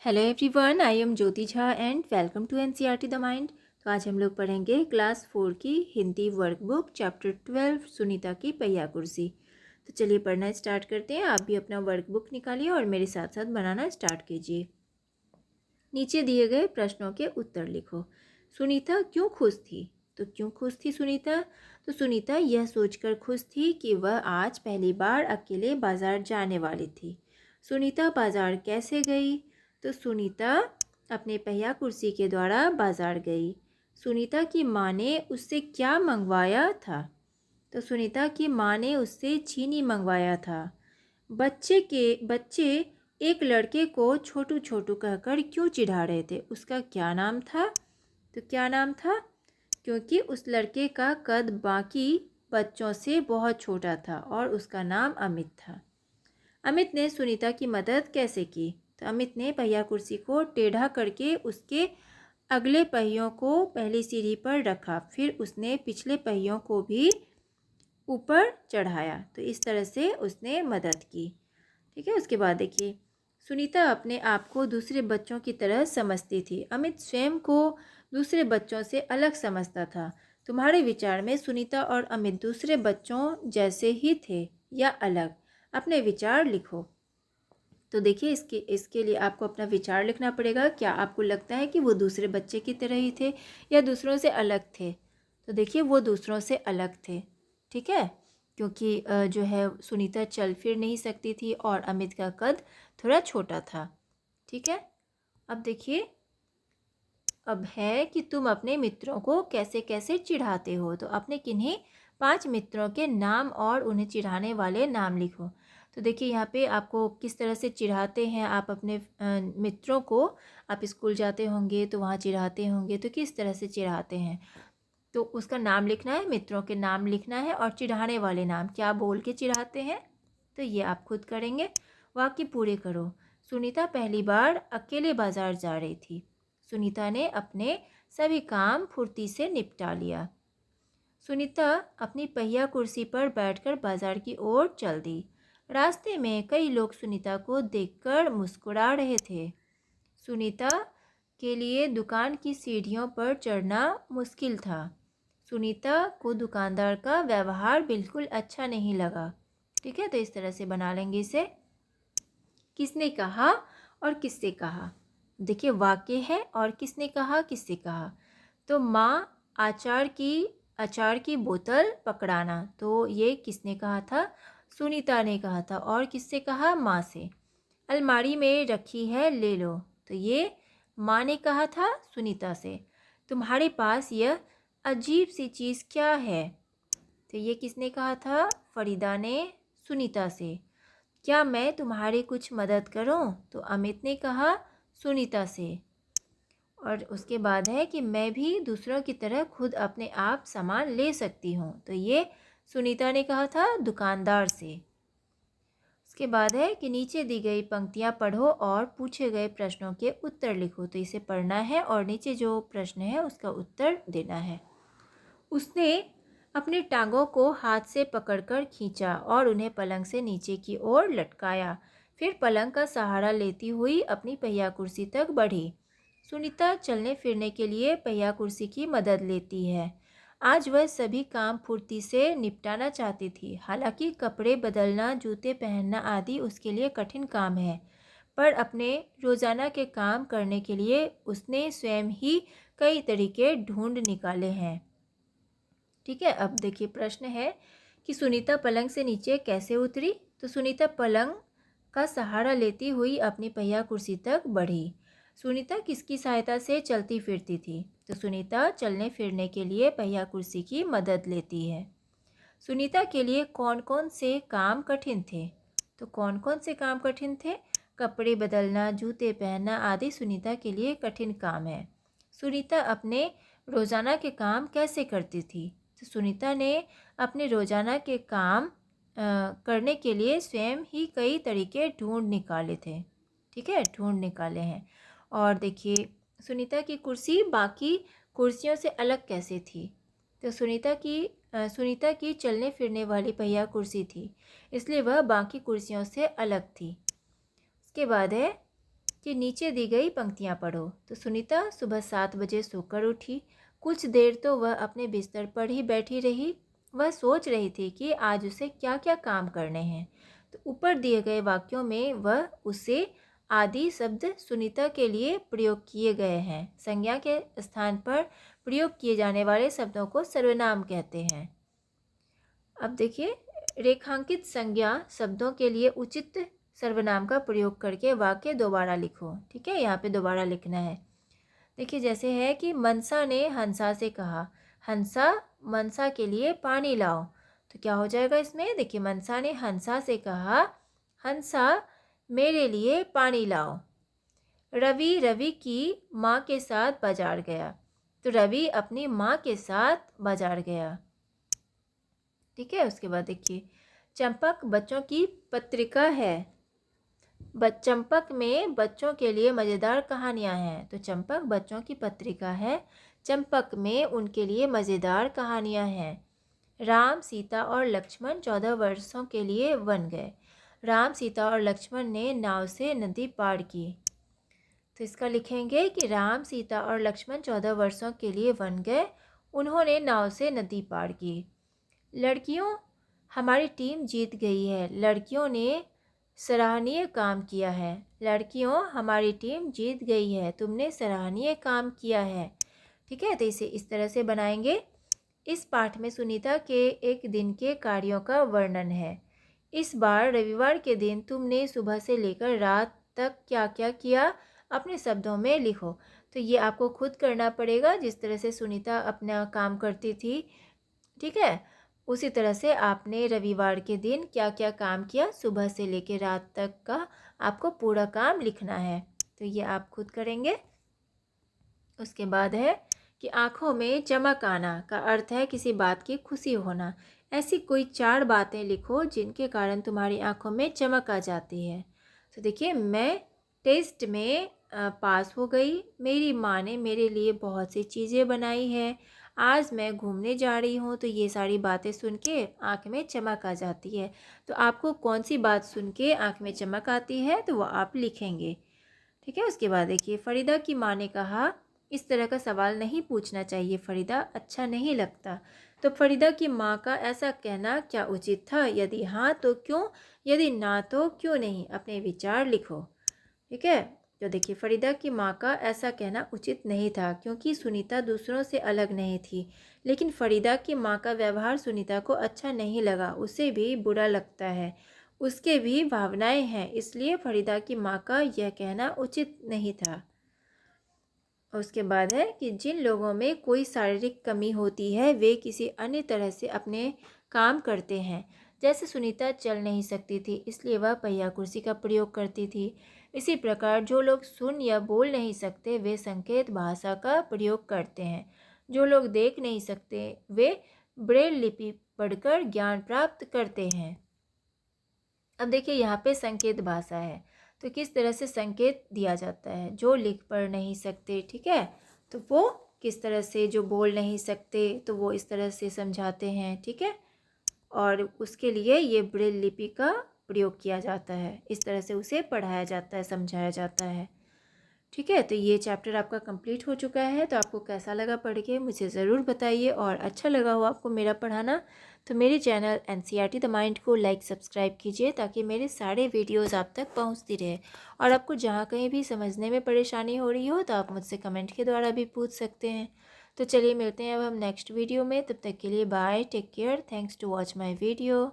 Hello everyone, I am Jyoti Jha and welcome to NCERT the mind. तो आज हम लोग पढ़ेंगे क्लास 4 की हिंदी वर्कबुक चैप्टर 12 सुनीता की पहिया कुर्सी। तो चलिए पढ़ना स्टार्ट करते हैं। आप भी अपना वर्कबुक निकालिए और मेरे साथ साथ बनाना स्टार्ट कीजिए। नीचे दिए गए प्रश्नों के उत्तर लिखो। सुनीता क्यों खुश थी? तो क्यों खुश थी सुनीता? तो सुनीता यह सोचकर खुश थी कि वह आज पहली बार अकेले बाजार जाने वाली थी। सुनीता बाजार कैसे गई? तो सुनीता अपने पहिया कुर्सी के द्वारा बाजार गई। सुनीता की माँ ने उससे क्या मंगवाया था? तो सुनीता की माँ ने उससे चीनी मंगवाया था। बच्चे एक लड़के को छोटू छोटू कहकर क्यों चिढ़ा रहे थे? उसका क्या नाम था? तो क्या नाम था? क्योंकि उस लड़के का कद बाकी बच्चों से बहुत छोटा था और उसका नाम अमित था। अमित ने सुनीता की मदद कैसे की? तो अमित ने पहिया कुर्सी को टेढ़ा करके उसके अगले पहियों को पहली सीढ़ी पर रखा, फिर उसने पिछले पहियों को भी ऊपर चढ़ाया। तो इस तरह से उसने मदद की। ठीक है, उसके बाद देखिए, सुनीता अपने आप को दूसरे बच्चों की तरह समझती थी। अमित स्वयं को दूसरे बच्चों से अलग समझता था। तुम्हारे विचार में सुनीता और अमित दूसरे बच्चों जैसे ही थे या अलग? अपने विचार लिखो। तो देखिए, इसके लिए आपको अपना विचार लिखना पड़ेगा। क्या आपको लगता है कि वो दूसरे बच्चे की तरह ही थे या दूसरों से अलग थे? तो देखिए, वो दूसरों से अलग थे। ठीक है, क्योंकि जो है सुनीता चल फिर नहीं सकती थी और अमित का कद थोड़ा छोटा था। ठीक है, अब देखिए, अब है कि तुम अपने मित्रों को कैसे कैसे चिढ़ाते हो। तो अपने किन्हीं 5 मित्रों के नाम और उन्हें चिढ़ाने वाले नाम लिखो। तो देखिए, यहाँ पे आपको किस तरह से चिढ़ाते हैं आप अपने मित्रों को। आप स्कूल जाते होंगे तो वहाँ चिढ़ाते होंगे, तो किस तरह से चिढ़ाते हैं? तो उसका नाम लिखना है, मित्रों के नाम लिखना है और चिढ़ाने वाले नाम क्या बोल के चिढ़ाते हैं, तो ये आप खुद करेंगे। वाक्य पूरे करो। सुनीता पहली बार अकेले बाजार जा रही थी। सुनीता ने अपने सभी काम फुर्ती से निपटा लिया। सुनीता अपनी पहिया कुर्सी पर बैठकर बाजार की ओर चल दी। रास्ते में कई लोग सुनीता को देखकर मुस्कुरा रहे थे। सुनीता के लिए दुकान की सीढ़ियों पर चढ़ना मुश्किल था। सुनीता को दुकानदार का व्यवहार बिल्कुल अच्छा नहीं लगा। ठीक है, तो इस तरह से बना लेंगे इसे। किसने कहा और किससे कहा? देखिए, वाक्य है और किसने कहा किससे कहा। तो माँ अचार की बोतल पकड़ाना, तो ये किसने कहा था? सुनीता ने कहा था। और किससे कहा? माँ से। अलमारी में रखी है, ले लो, तो ये माँ ने कहा था सुनीता से। तुम्हारे पास यह अजीब सी चीज़ क्या है? तो ये किसने कहा था? फरीदा ने सुनीता से। क्या मैं तुम्हारी कुछ मदद करूं? तो अमित ने कहा सुनीता से। और उसके बाद है कि मैं भी दूसरों की तरह खुद अपने आप सामान ले सकती हूँ, तो ये सुनीता ने कहा था दुकानदार से। उसके बाद है कि नीचे दी गई पंक्तियाँ पढ़ो और पूछे गए प्रश्नों के उत्तर लिखो। तो इसे पढ़ना है और नीचे जो प्रश्न है उसका उत्तर देना है। उसने अपनी टांगों को हाथ से पकड़कर खींचा और उन्हें पलंग से नीचे की ओर लटकाया। फिर पलंग का सहारा लेती हुई अपनी पहिया कुर्सी तक बढ़ी। सुनीता चलने फिरने के लिए पहिया कुर्सी की मदद लेती है। आज वह सभी काम फुर्ती से निपटाना चाहती थी। हालांकि कपड़े बदलना, जूते पहनना आदि उसके लिए कठिन काम है, पर अपने रोज़ाना के काम करने के लिए उसने स्वयं ही कई तरीके ढूंढ निकाले हैं। ठीक है, अब देखिए, प्रश्न है कि सुनीता पलंग से नीचे कैसे उतरी? तो सुनीता पलंग का सहारा लेती हुई अपनी पहिया कुर्सी तक बढ़ी। सुनीता किसकी सहायता से चलती फिरती थी? तो सुनीता चलने फिरने के लिए पहिया कुर्सी की मदद लेती है। सुनीता के लिए कौन कौन से काम कठिन थे? तो कौन कौन से काम कठिन थे? कपड़े बदलना, जूते पहनना आदि सुनीता के लिए कठिन काम है। सुनीता अपने रोज़ाना के काम कैसे करती थी? तो सुनीता ने अपने रोज़ाना के काम करने के लिए स्वयं ही कई तरीके ढूंढ निकाले थे। ठीक है, ढूंढ निकाले हैं। और देखिए, सुनीता की कुर्सी बाकी कुर्सियों से अलग कैसे थी? तो सुनीता की चलने फिरने वाली पहिया कुर्सी थी, इसलिए वह बाकी कुर्सियों से अलग थी। उसके बाद है कि नीचे दी गई पंक्तियाँ पढ़ो। तो सुनीता सुबह 7 बजे सोकर उठी। कुछ देर तो वह अपने बिस्तर पर ही बैठी रही। वह सोच रही थी कि आज उसे क्या क्या काम करने हैं। तो ऊपर दिए गए वाक्यों में वह उसे आदि शब्द सुनीता के लिए प्रयोग किए गए हैं। संज्ञा के स्थान पर प्रयोग किए जाने वाले शब्दों को सर्वनाम कहते हैं। अब देखिए, रेखांकित संज्ञा शब्दों के लिए उचित सर्वनाम का प्रयोग करके वाक्य दोबारा लिखो। ठीक है, यहाँ पे दोबारा लिखना है। देखिए, जैसे है कि मनसा ने हंसा से कहा, हंसा मनसा के लिए पानी लाओ। तो क्या हो जाएगा इसमें? देखिए, मनसा ने हंसा से कहा, हंसा मेरे लिए पानी लाओ। रवि रवि की माँ के साथ बाजार गया। तो रवि अपनी माँ के साथ बाजार गया। ठीक है, उसके बाद देखिए, चंपक बच्चों की पत्रिका है। चंपक में बच्चों के लिए मज़ेदार कहानियाँ हैं। तो चंपक बच्चों की पत्रिका है। चंपक में उनके लिए मज़ेदार कहानियाँ हैं। राम सीता और लक्ष्मण 14 वर्षों के लिए वन गए। राम सीता और लक्ष्मण ने नाव से नदी पार की। तो इसका लिखेंगे कि राम सीता और लक्ष्मण 14 वर्षों के लिए वन गए। उन्होंने नाव से नदी पार की। लड़कियों, हमारी टीम जीत गई है। लड़कियों ने सराहनीय काम किया है। लड़कियों, हमारी टीम जीत गई है। तुमने सराहनीय काम किया है। ठीक है, तो इसे इस तरह से बनाएंगे। इस पाठ में सुनीता के एक दिन के कार्यों का वर्णन है। इस बार रविवार के दिन तुमने सुबह से लेकर रात तक क्या क्या किया, अपने शब्दों में लिखो। तो ये आपको खुद करना पड़ेगा, जिस तरह से सुनीता अपना काम करती थी। ठीक है, उसी तरह से आपने रविवार के दिन क्या क्या काम किया, सुबह से लेकर रात तक का आपको पूरा काम लिखना है। तो ये आप खुद करेंगे। उसके बाद है कि आँखों में चमक आना का अर्थ है किसी बात की खुशी होना। ऐसी कोई 4 बातें लिखो जिनके कारण तुम्हारी आँखों में चमक आ जाती है। तो देखिए, मैं टेस्ट में पास हो गई। मेरी माँ ने मेरे लिए बहुत सी चीज़ें बनाई हैं। आज मैं घूमने जा रही हूँ। तो ये सारी बातें सुन के आँख में चमक आ जाती है। तो आपको कौन सी बात सुन के आँख में चमक आती है, तो वो आप लिखेंगे। ठीक है, उसके बाद देखिए, फरीदा की माँ ने कहा, इस तरह का सवाल नहीं पूछना चाहिए फरीदा, अच्छा नहीं लगता। तो फरीदा की माँ का ऐसा कहना क्या उचित था? यदि हाँ तो क्यों, यदि ना तो क्यों नहीं? अपने विचार लिखो। ठीक है, तो देखिए, फरीदा की माँ का ऐसा कहना उचित नहीं था क्योंकि सुनीता दूसरों से अलग नहीं थी। लेकिन फरीदा की माँ का व्यवहार सुनीता को अच्छा नहीं लगा। उसे भी बुरा लगता है। उसके भी भावनाएं हैं, इसलिए फरीदा की माँ का यह कहना उचित नहीं था। उसके बाद है कि जिन लोगों में कोई शारीरिक कमी होती है वे किसी अन्य तरह से अपने काम करते हैं। जैसे सुनीता चल नहीं सकती थी, इसलिए वह पहिया कुर्सी का प्रयोग करती थी। इसी प्रकार जो लोग सुन या बोल नहीं सकते वे संकेत भाषा का प्रयोग करते हैं। जो लोग देख नहीं सकते वे ब्रेल लिपि पढ़कर ज्ञान प्राप्त करते हैं। अब देखिए, यहाँ पे संकेत भाषा है। तो किस तरह से संकेत दिया जाता है? जो लिख पढ़ नहीं सकते, ठीक है, तो वो किस तरह से, जो बोल नहीं सकते तो वो इस तरह से समझाते हैं। ठीक है, और उसके लिए ये ब्रेल लिपि का प्रयोग किया जाता है। इस तरह से उसे पढ़ाया जाता है, समझाया जाता है। ठीक है, तो ये चैप्टर आपका कंप्लीट हो चुका है। तो आपको कैसा लगा पढ़ के मुझे ज़रूर बताइए, और अच्छा लगा हो आपको मेरा पढ़ाना तो मेरे चैनल NCERT द माइंड को लाइक सब्सक्राइब कीजिए ताकि मेरे सारे वीडियोस आप तक पहुंचती रहे। और आपको जहां कहीं भी समझने में परेशानी हो रही हो तो आप मुझसे कमेंट के द्वारा भी पूछ सकते हैं। तो चलिए, मिलते हैं अब हम नेक्स्ट वीडियो में। तब तक के लिए bye, take care, thanks to watch my video.